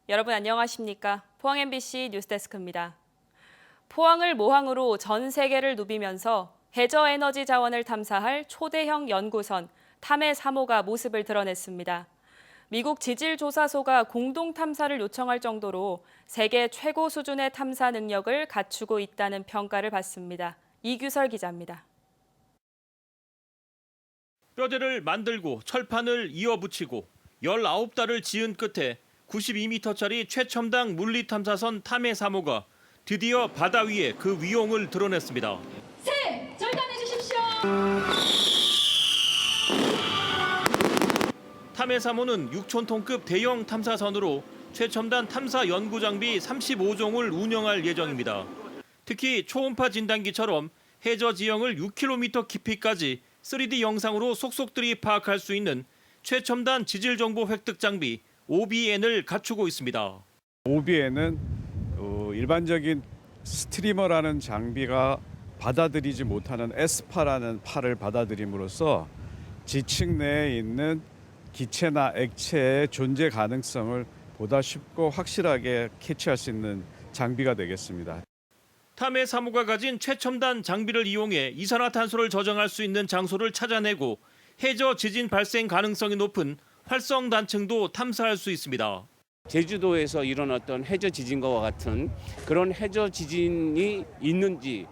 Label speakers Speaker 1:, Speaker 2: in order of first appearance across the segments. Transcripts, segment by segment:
Speaker 1: 여러분 안녕하십니까? 포항 MBC 뉴스데스크입니다. 포항을 모항으로 전 세계를 누비면서 해저 에너지 자원을 탐사할 초대형 연구선 탐해 3호가 모습을 드러냈습니다. 미국 지질조사소가 공동 탐사를 요청할 정도로 세계 최고 수준의 탐사 능력을 갖추고 있다는 평가를 받습니다. 이규설 기자입니다.
Speaker 2: 뼈대를 만들고 철판을 이어붙이고 19달을 지은 끝에 92m짜리 최첨단 물리탐사선 탐해 3호가 드디어 바다 위에 그 위용을 드러냈습니다.
Speaker 3: 새 절단해 주십시오.
Speaker 2: 탐해 3호는 6,000톤급 대형 탐사선으로 최첨단 탐사 연구 장비 35종을 운영할 예정입니다. 특히 초음파 진단기처럼 해저 지형을 6km 깊이까지 3D 영상으로 속속들이 파악할 수 있는 최첨단 지질 정보 획득 장비 OBN을 갖추고 있습니다.
Speaker 4: OBN은 일반적인 스트리머라는 장비가 받아들이지 못하는 에스파라는 팔을 받아들임으로써 지층 내에 있는 기체나 액체의 존재 가능성을 보다 쉽고 확실하게 캐치할 수 있는 장비가 되겠습니다.
Speaker 2: 탐해 3호가 가진 최첨단 장비를 이용해 이산화탄소를 저장할 수 있는 장소를 찾아내고 해저 지진 발생 가능성이 높은 활성 단층도 탐사할 수 있습니다.
Speaker 5: 제주도에서 일어났던 해저 지진과 같은 그런 해저 지진이 있는지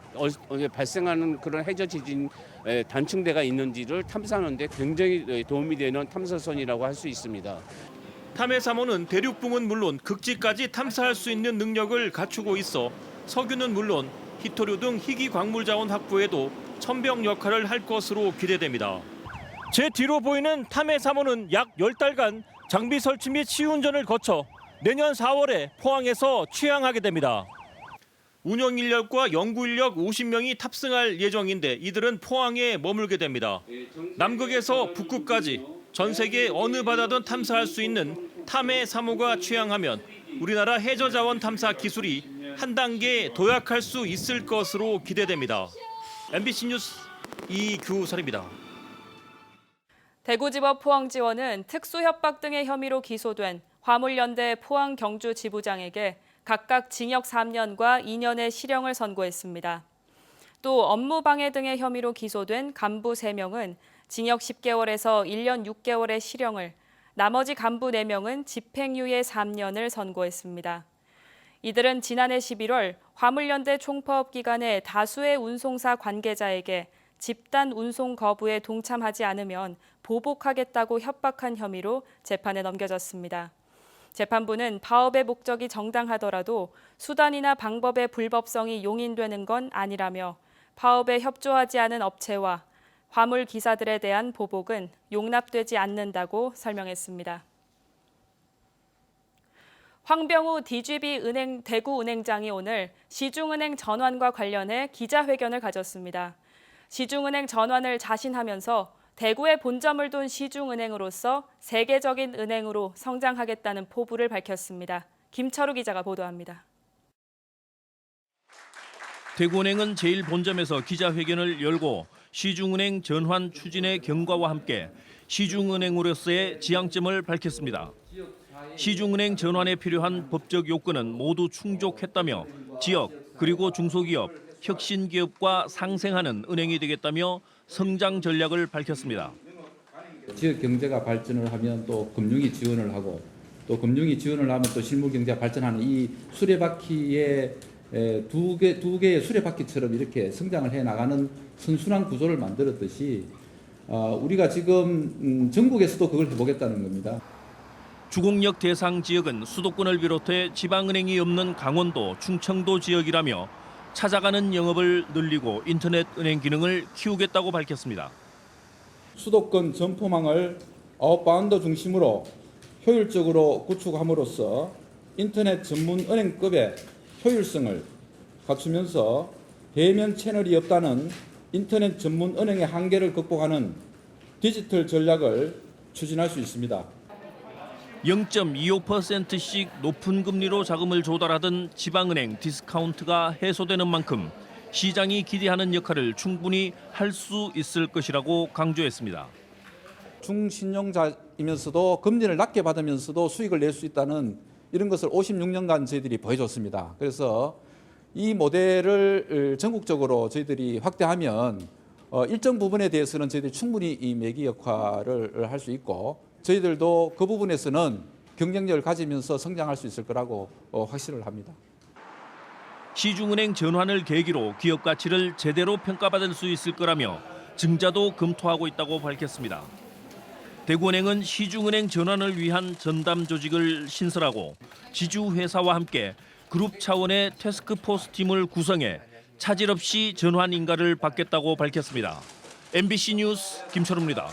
Speaker 5: 발생하는 그런 해저 지진 단층대가 있는지를 탐사하는 데 굉장히 도움이 되는 탐사선이라고 할 수 있습니다.
Speaker 2: 탐해 3호는 대륙붕은 물론 극지까지 탐사할 수 있는 능력을 갖추고 있어 석유는 물론 희토류 등 희귀 광물 자원 확보에도 천병 역할을 할 것으로 기대됩니다. 제 뒤로 보이는 탐해 3호는 약 10달간 장비 설치 및 시운전을 거쳐 내년 4월에 포항에서 취항하게 됩니다. 운영 인력과 연구 인력 50명이 탑승할 예정인데 이들은 포항에 머물게 됩니다. 남극에서 북극까지 전 세계 어느 바다든 탐사할 수 있는 탐해 3호가 취항하면 우리나라 해저 자원 탐사 기술이 한 단계 도약할 수 있을 것으로 기대됩니다. MBC 뉴스 이규설입니다.
Speaker 1: 대구지법 포항지원은 특수협박 등의 혐의로 기소된 화물연대 포항 경주 지부장에게 각각 징역 3년과 2년의 실형을 선고했습니다. 또 업무방해 등의 혐의로 기소된 간부 3명은 징역 10개월에서 1년 6개월의 실형을, 나머지 간부 4명은 집행유예 3년을 선고했습니다. 이들은 지난해 11월 화물연대 총파업 기간에 다수의 운송사 관계자에게 집단 운송 거부에 동참하지 않으면 보복하겠다고 협박한 혐의로 재판에 넘겨졌습니다. 재판부는 파업의 목적이 정당하더라도 수단이나 방법의 불법성이 용인되는 건 아니라며 파업에 협조하지 않은 업체와 화물 기사들에 대한 보복은 용납되지 않는다고 설명했습니다. 황병우 DGB 대구은행장이 오늘 시중은행 전환과 관련해 기자회견을 가졌습니다. 시중은행 전환을 자신하면서 대구에 본점을 둔 시중은행으로서 세계적인 은행으로 성장하겠다는 포부를 밝혔습니다. 김철우 기자가 보도합니다.
Speaker 6: 대구은행은 제1본점에서 기자회견을 열고 시중은행 전환 추진의 경과와 함께 시중은행으로서의 지향점을 밝혔습니다. 시중은행 전환에 필요한 법적 요건은 모두 충족했다며 지역 그리고 중소기업, 혁신기업과 상생하는 은행이 되겠다며 성장 전략을 밝혔습니다.
Speaker 7: 지역 경제가 발전을 하면 또 금융이 지원을 하고 또 금융이 지원을 하면 또 실물 경제가 발전하는 이 수레바퀴의 두 개의 수레바퀴처럼 이렇게 성장을 해 나가는 선순환 구조를 만들었듯이 우리가 지금 전국에서도 그걸 해보겠다는 겁니다.
Speaker 6: 주공력 대상 지역은 수도권을 비롯해 지방은행이 없는 강원도, 충청도 지역이라며 찾아가는 영업을 늘리고 인터넷 은행 기능을 키우겠다고 밝혔습니다.
Speaker 7: 수도권 점포망을 아웃바운드 중심으로 효율적으로 구축함으로써 인터넷 전문 은행급의 효율성을 갖추면서 대면 채널이 없다는 인터넷 전문 은행의 한계를 극복하는 디지털 전략을 추진할 수 있습니다.
Speaker 6: 0.25%씩 높은 금리로 자금을 조달하던 지방은행 디스카운트가 해소되는 만큼 시장이 기대하는 역할을 충분히 할 수 있을 것이라고 강조했습니다.
Speaker 7: 중신용자이면서도 금리를 낮게 받으면서도 수익을 낼 수 있다는 이런 것을 56년간 저희들이 보여줬습니다. 그래서 이 모델을 전국적으로 저희들이 확대하면 일정 부분에 대해서는 저희들이 충분히 이 매기 역할을 할 수 있고 저희들도 그 부분에서는 경쟁력을 가지면서 성장할 수 있을 거라고 확신을 합니다.
Speaker 6: 시중은행 전환을 계기로 기업 가치를 제대로 평가받을 수 있을 거라며 증자도 검토하고 있다고 밝혔습니다. 대구은행은 시중은행 전환을 위한 전담 조직을 신설하고 지주회사와 함께 그룹 차원의 태스크포스 팀을 구성해 차질 없이 전환 인가를 받겠다고 밝혔습니다. MBC 뉴스 김철우입니다.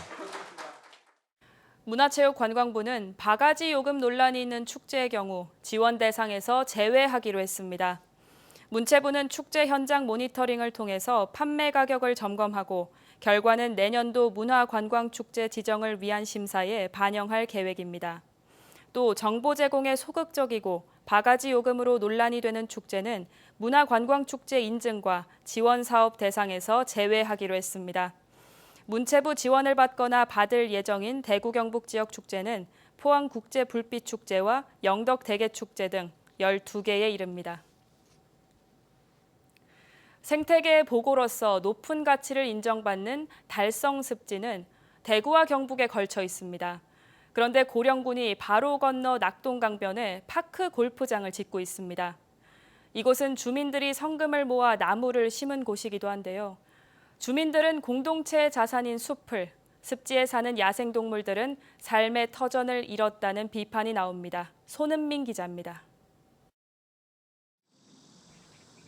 Speaker 1: 문화체육관광부는 바가지 요금 논란이 있는 축제의 경우 지원 대상에서 제외하기로 했습니다. 문체부는 축제 현장 모니터링을 통해서 판매 가격을 점검하고 결과는 내년도 문화관광축제 지정을 위한 심사에 반영할 계획입니다. 또 정보 제공에 소극적이고 바가지 요금으로 논란이 되는 축제는 문화관광축제 인증과 지원 사업 대상에서 제외하기로 했습니다. 문체부 지원을 받거나 받을 예정인 대구 경북 지역 축제는 포항국제불빛축제와 영덕대게축제 등 12개에 이릅니다. 생태계의 보고로서 높은 가치를 인정받는 달성 습지는 대구와 경북에 걸쳐 있습니다. 그런데 고령군이 바로 건너 낙동강변에 파크 골프장을 짓고 있습니다. 이곳은 주민들이 성금을 모아 나무를 심은 곳이기도 한데요. 주민들은 공동체의 자산인 숲을, 습지에 사는 야생동물들은 삶의 터전을 잃었다는 비판이 나옵니다. 손은민 기자입니다.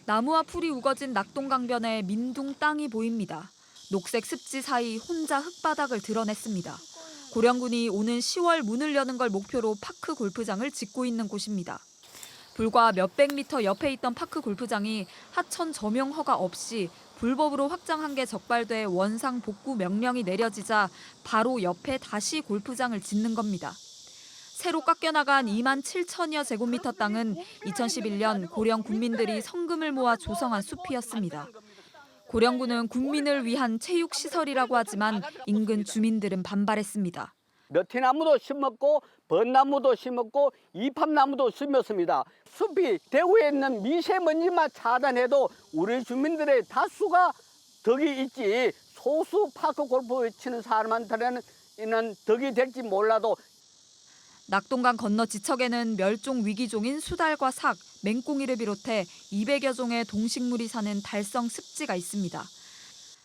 Speaker 8: 나무와 풀이 우거진 낙동강변에 민둥 땅이 보입니다. 녹색 습지 사이 혼자 흙바닥을 드러냈습니다. 고령군이 오는 10월 문을 여는 걸 목표로 파크 골프장을 짓고 있는 곳입니다. 불과 몇백 미터 옆에 있던 파크 골프장이 하천 점용 허가 없이 불법으로 확장한 게 적발돼 원상 복구 명령이 내려지자 바로 옆에 다시 골프장을 짓는 겁니다. 새로 깎여나간 2만 7천여 제곱미터 땅은 2011년 고령 군민들이 성금을 모아 조성한 숲이었습니다. 고령군은 국민을 위한 체육시설이라고 하지만 인근 주민들은 반발했습니다.
Speaker 9: 너티나무도 심었고 벚나무도 심었고 이팝나무도 심었습니다. 숲이 대구에 있는 미세먼지만 차단해도 우리 주민들의 다수가 덕이 있지 소수 파크 골프 치는 사람한테는 덕이 될지 몰라도
Speaker 8: 낙동강 건너 지척에는 멸종 위기종인 수달과 삭, 맹꽁이를 비롯해 200여 종의 동식물이 사는 달성 습지가 있습니다.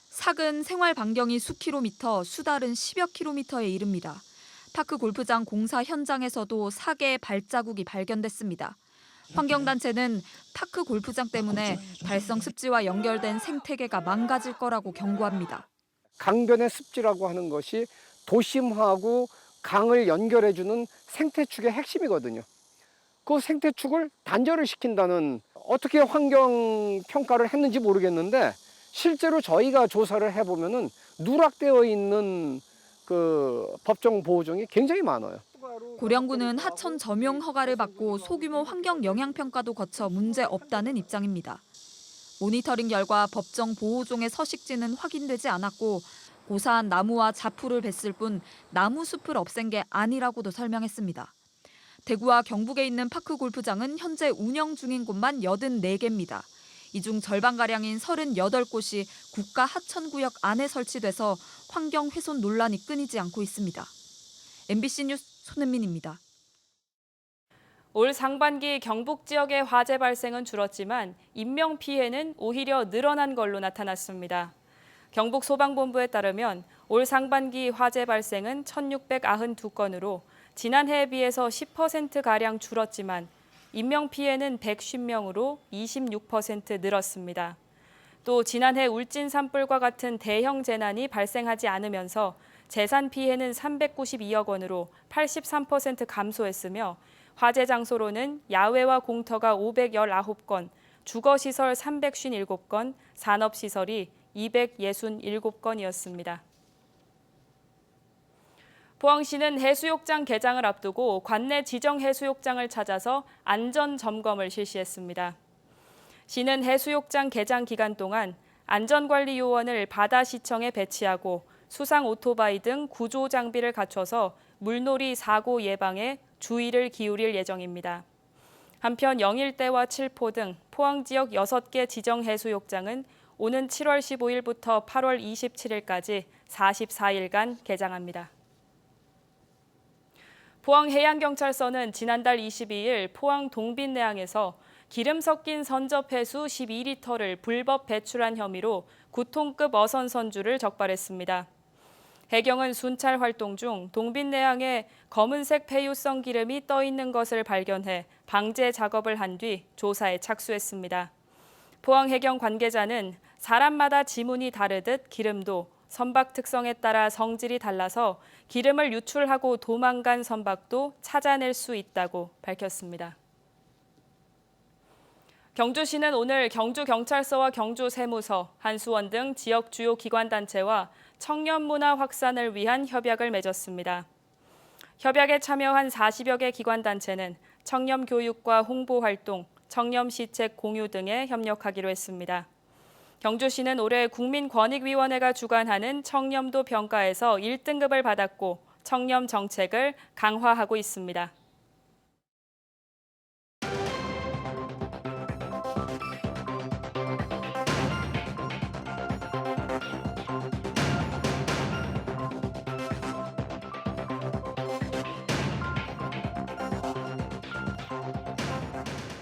Speaker 8: 삭은 생활 반경이 수킬로미터, 수달은 10여 킬로미터에 이릅니다. 파크 골프장 공사 현장에서도 삭의 발자국이 발견됐습니다. 환경단체는 파크 골프장 때문에 달성 습지와 연결된 생태계가 망가질 거라고 경고합니다.
Speaker 10: 강변의 습지라고 하는 것이 도심하고 강을 연결해주는 생태축의 핵심이거든요. 그 생태축을 단절을 시킨다는 어떻게 환경 평가를 했는지 모르겠는데 실제로 저희가 조사를 해보면은 누락되어 있는 그 법정 보호종이 굉장히 많아요.
Speaker 8: 고령군은 하천 점용 허가를 받고 소규모 환경 영향 평가도 거쳐 문제 없다는 입장입니다. 모니터링 결과 법정 보호종의 서식지는 확인되지 않았고 고사한 나무와 자풀을 뱄을 뿐 나무 숲을 없앤 게 아니라고도 설명했습니다. 대구와 경북에 있는 파크 골프장은 현재 운영 중인 곳만 84개입니다. 이 중 절반가량인 38곳이 국가 하천구역 안에 설치돼서 환경 훼손 논란이 끊이지 않고 있습니다. MBC 뉴스 손은민입니다.
Speaker 1: 올 상반기 경북 지역의 화재 발생은 줄었지만 인명피해는 오히려 늘어난 걸로 나타났습니다. 경북소방본부에 따르면 올 상반기 화재 발생은 1,692건으로 지난해에 비해서 10%가량 줄었지만 인명피해는 150명으로 26% 늘었습니다. 또 지난해 울진 산불과 같은 대형 재난이 발생하지 않으면서 재산 피해는 392억 원으로 83% 감소했으며 화재 장소로는 야외와 공터가 519건, 주거시설 357건, 산업시설이 267건이었습니다. 포항시는 해수욕장 개장을 앞두고 관내 지정 해수욕장을 찾아서 안전 점검을 실시했습니다. 시는 해수욕장 개장 기간 동안 안전관리 요원을 바다시청에 배치하고 수상 오토바이 등 구조 장비를 갖춰서 물놀이 사고 예방에 주의를 기울일 예정입니다. 한편 영일대와 칠포 등 포항 지역 6개 지정 해수욕장은 오는 7월 15일부터 8월 27일까지 44일간 개장합니다. 포항해양경찰서는 지난달 22일 포항 동빈내항에서 기름 섞인 선접해수 12리터를 불법 배출한 혐의로 9톤급 어선 선주를 적발했습니다. 해경은 순찰 활동 중 동빈내항에 검은색 폐유성 기름이 떠 있는 것을 발견해 방제 작업을 한 뒤 조사에 착수했습니다. 포항해경 관계자는 사람마다 지문이 다르듯 기름도 선박 특성에 따라 성질이 달라서 기름을 유출하고 도망간 선박도 찾아낼 수 있다고 밝혔습니다. 경주시는 오늘 경주경찰서와 경주세무서, 한수원 등 지역 주요 기관단체와 청년 문화 확산을 위한 협약을 맺었습니다. 협약에 참여한 40여 개 기관단체는 청렴 교육과 홍보 활동, 청렴 시책 공유 등에 협력하기로 했습니다. 경주시는 올해 국민권익위원회가 주관하는 청렴도 평가에서 1등급을 받았고 청렴 정책을 강화하고 있습니다.